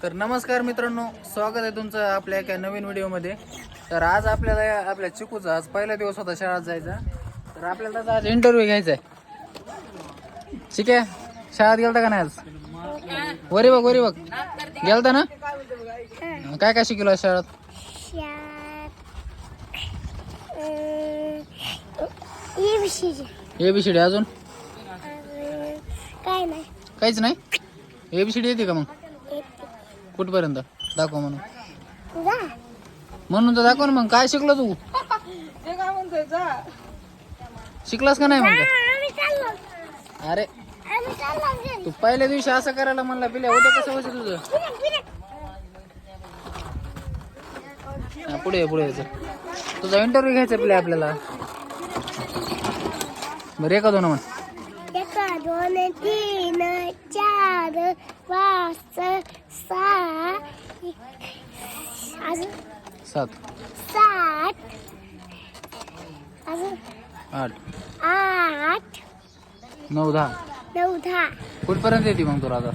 तर नमस्कार मित्रांनो, स्वागत आहे तुमचं आपल्या एका नवीन व्हिडिओमध्ये. तर आज आपल्याला आपल्या चिकूचा आज पहिला दिवस होता शाळेत जायचा. तर आपल्याला त्याचा आज इंटरव्ह्यू घ्यायचा आहे. ठीक आहे, शाळेत गेलता का नाही आज? वरी बघ गेलता ना? काय काय शिकलो आज शाळेत? एबीसीडी अजून काहीच नाही. एबीसीडी येते का मग? कुठपर्यंत दाखव म्हणून तर दाखव ना. मग काय शिकलो तू? शिकलास का नाही म्हणतो? अरे तू पहिल्या दिवशी असं करायला म्हणला, पिल्या उद्या कसं व्हायचं तुझं? पुढे यायचं. तुझा इंटरव्ह्यू घ्यायचा पिल्या आपल्याला. बरं, एका दोन म्हण. 1 2 3 4 5 6 अजून 7 7 अजून 8 8 9 10 9 10 कुठपर्यंत येते मग तुला आता?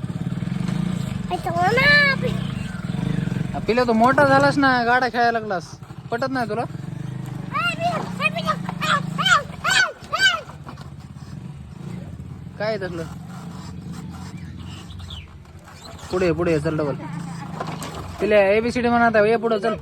पिल्या तू मोठा झालास ना, गाडा खेळायला लागलास. पटत नाही तुला? काय तसलं? पुढे चल डबल. पिल्या एबीसीडी म्हणा आता. ये पुढे चल.